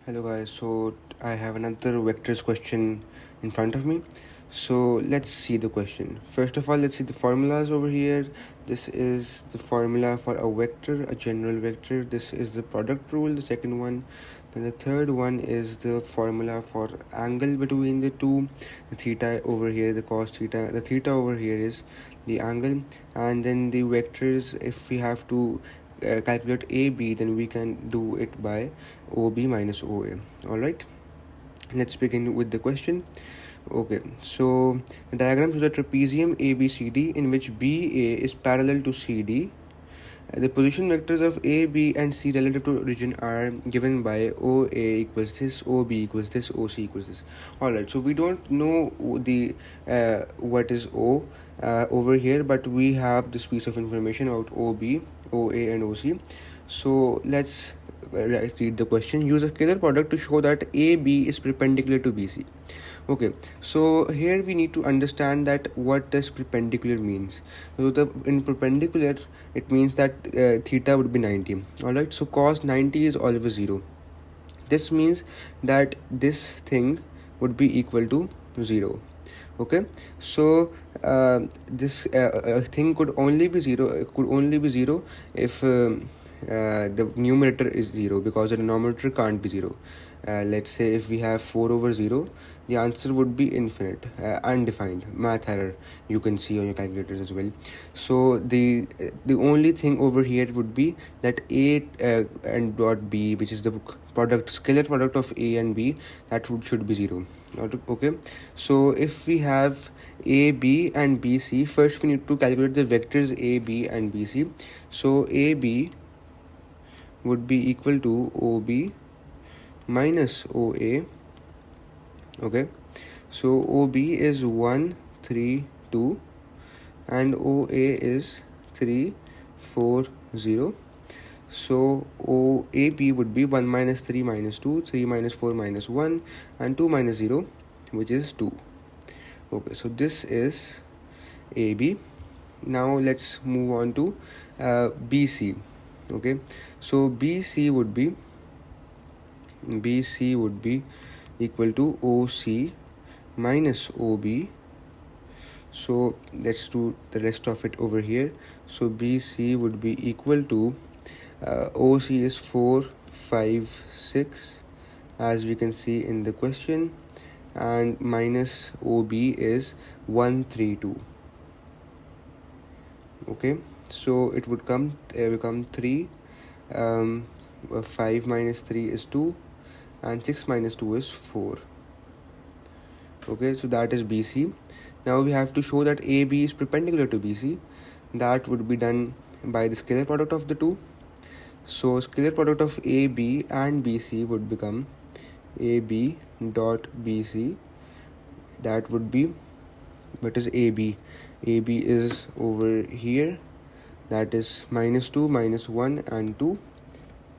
Hello guys, so I have another vectors question in front of me. So let's see the question. First of all, let's see the formulas over here. This is the formula for a vector, a general vector. This is the product rule, the second one. Then the third one is the formula for angle between the two. The theta over here, the cos theta. The theta over here is the angle. And then the vectors, if we have to calculate AB, then we can do it by OB minus OA. Alright, let's begin with the question. Okay, so the diagram shows a trapezium ABCD in which BA is parallel to CD. The position vectors of A, B, and C relative to origin are given by OA equals this, OB equals this, OC equals this. Alright, so we don't know the what is O over here, but we have this piece of information about OB, OA, and OC. So let's read the question. Use a scalar product to show that AB is perpendicular to BC. Okay, so here we need to understand that what does perpendicular means. So in perpendicular, it means that theta would be 90. Alright, so cos 90 is always 0. This means that this thing would be equal to 0. Okay, so this thing could only be 0. It could only be 0 if the numerator is 0, because the denominator can't be 0. Let's say if we have 4 over 0, the answer would be infinite, undefined. Math error, you can see on your calculators as well. So the only thing over here would be that A and dot B, which is the product, scalar product of A and B, that should be 0. Okay, so if we have A, B, and B, C, first we need to calculate the vectors A, B, and B, C. So A, B would be equal to OB minus OA. Okay, so OB is 1, 3, 2, and OA is 3, 4, 0. So OAB would be 1 minus 3 minus 2, 3 minus 4 minus 1, and 2 minus 0, which is 2. Okay, so this is AB. Now let's move on to BC. Okay, so BC would be equal to OC minus OB. So let's do the rest of it over here. So BC would be equal to OC is 4, 5, 6, as we can see in the question, and minus OB is 1, 3, 2. Okay, so it would become 3. 5 minus 3 is 2, and 6 minus 2 is 4. Okay, so that is BC. Now we have to show that AB is perpendicular to BC. That would be done by the scalar product of the two. So scalar product of AB and BC would become AB dot BC. That would be, what is AB? AB is over here. That is minus 2, minus 1, and 2.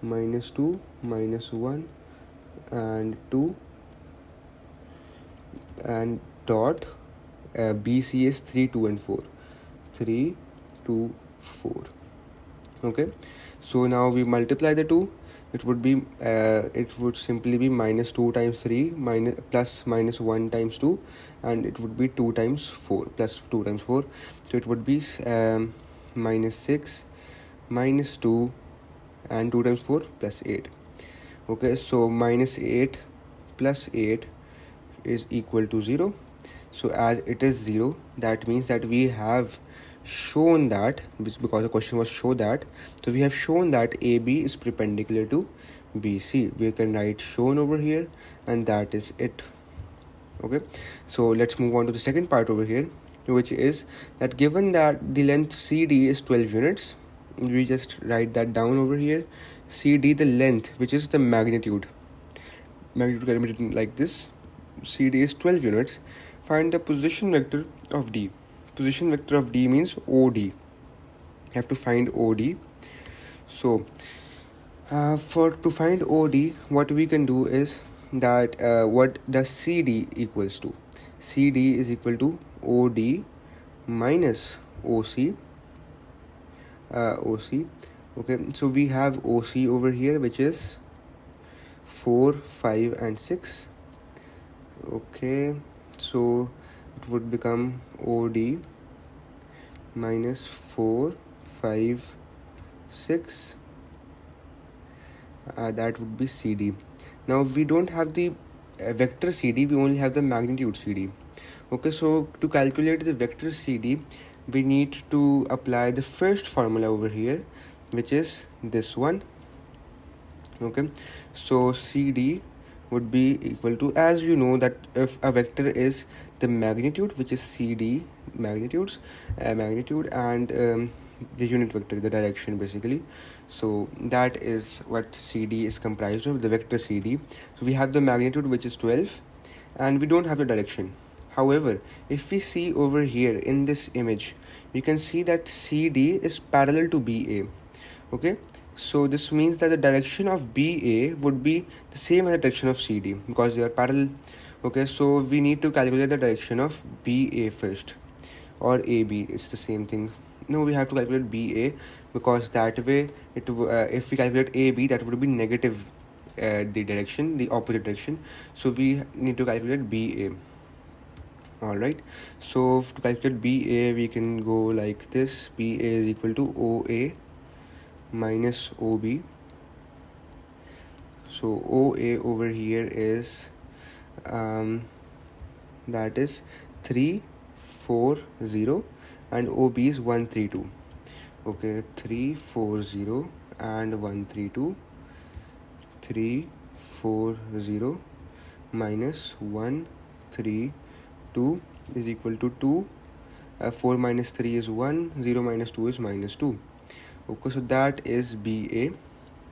Minus 2, minus 1, and 2. And dot BC is 3, 2, and 4. 3, 2, 4. Okay, so now we multiply the two. It would simply be minus 2 times 3 plus minus 1 times 2, and it would be 2 times 4 plus 2 times 4. So it would be minus 6 minus 2 and 2 times 4 plus 8. Okay, so minus 8 plus 8 is equal to 0. So as it is 0, that means that we have shown that, because the question was show that, so we have shown that AB is perpendicular to BC. We can write shown over here, and that is it. Okay, so let's move on to the second part over here, which is that given that the length CD is 12 units, we just write that down over here. CD, the length, which is the magnitude can be written like this. CD is 12 units. Find the position vector of D. Position vector of D means OD. You have to find OD. So to find OD, what we can do is that what does CD equals to? CD is equal to OD minus OC. OC. Okay, so we have OC over here, which is 4, 5 and 6. Okay, so it would become OD minus 4, 5, 6. That would be CD. Now we don't have the vector CD, we only have the magnitude CD. Okay, so to calculate the vector CD, we need to apply the first formula over here, which is this one. Okay, so CD would be equal to, as you know, that if a vector is the magnitude, which is CD magnitude, and the unit vector, the direction basically. So that is what CD is comprised of, the vector CD. So we have the magnitude, which is 12, and we don't have the direction. However, if we see over here in this image, we can see that CD is parallel to BA. Okay, so this means that the direction of BA would be the same as the direction of CD because they are parallel. Okay, so we need to calculate the direction of BA first, or AB, it's the same thing. No, we have to calculate BA because that way if we calculate AB, that would be negative, the direction, the opposite direction. So we need to calculate BA. Alright, so to calculate BA, we can go like this. BA is equal to OA minus OB. So OA over here is that is 340 and OB is 132. Okay, 340 and 132. 340 minus 132 is equal to 2. 4 minus 3 is 1. 0 minus 2 is minus 2. Okay, so that is BA.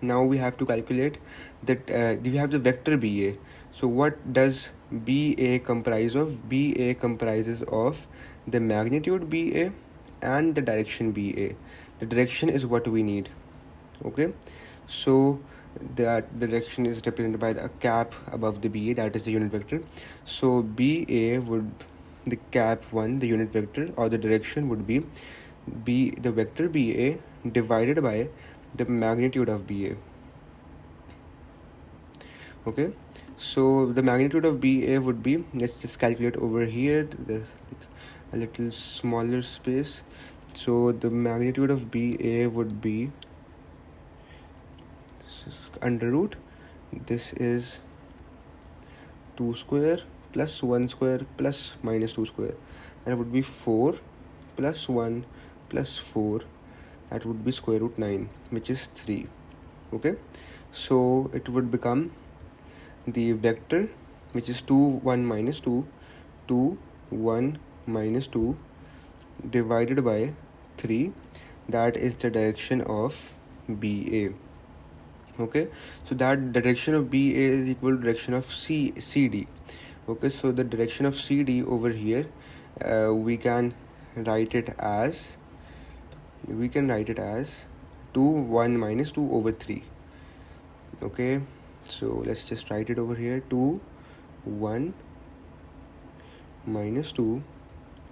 Now we have to calculate that we have the vector BA. So what does BA comprise of? BA comprises of the magnitude BA and the direction BA. The direction is what we need. Okay, so that direction is represented by a cap above the BA, that is the unit vector. So BA would, the cap 1, the unit vector, or the direction would be the vector BA divided by the magnitude of BA. Okay, so the magnitude of BA would be, let's just calculate over here, there's like a little smaller space. So the magnitude of BA would be under root, this is 2 square plus 1 square plus minus 2 square, and it would be 4 plus 1 plus 4, that would be square root 9, which is 3. Okay, so it would become the vector, which is 2 1 minus 2, 2 1 minus 2 divided by 3, that is the direction of BA. Okay, so that direction of BA is equal to direction of CD. Okay, so the direction of CD over here, we can write it as 2 1 minus 2 over 3. Okay, so let's just write it over here, 2 1 minus 2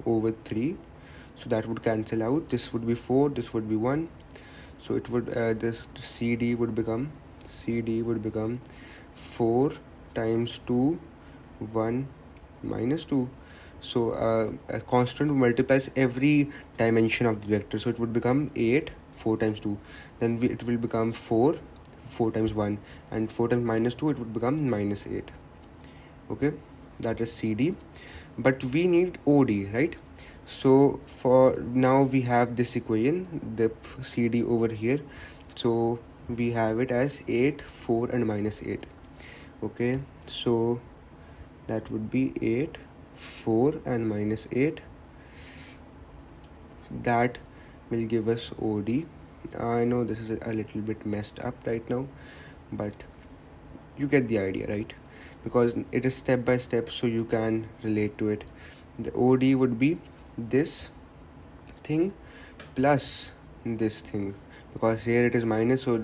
over 3. So that would cancel out, this would be 4, this would be 1. So it would this CD would become 4 times 2 1 minus 2. So a constant multiplies every dimension of the vector, so it would become 8 4 times 2, then it will become 4 times 1, and 4 times minus 2, it would become minus 8. Okay, that is CD, but we need OD, right? So for now we have this equation, the CD over here, so we have it as 8 4 and minus 8. Okay, so that would be 8 4 and minus 8, that will give us OD. I know this is a little bit messed up right now, but you get the idea, right? Because it is step by step, so you can relate to it. The OD would be this thing plus this thing, because here it is minus, so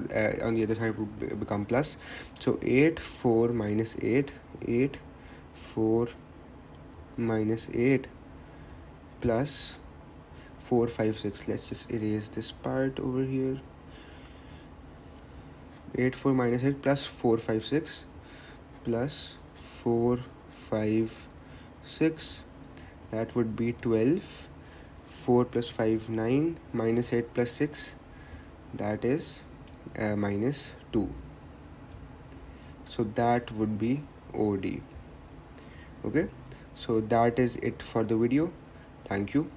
on the other side would become plus. So 8 4 minus 8, 8 4 minus 8 plus 4 5 6. Let's just erase this part over here. 8 4 minus 8 plus 4 5 6. plus 4, 5, 6. That would be 12. 4 plus 5, 9. Minus 8 plus 6. That is minus 2. So that would be OD. Okay, so that is it for the video. Thank you.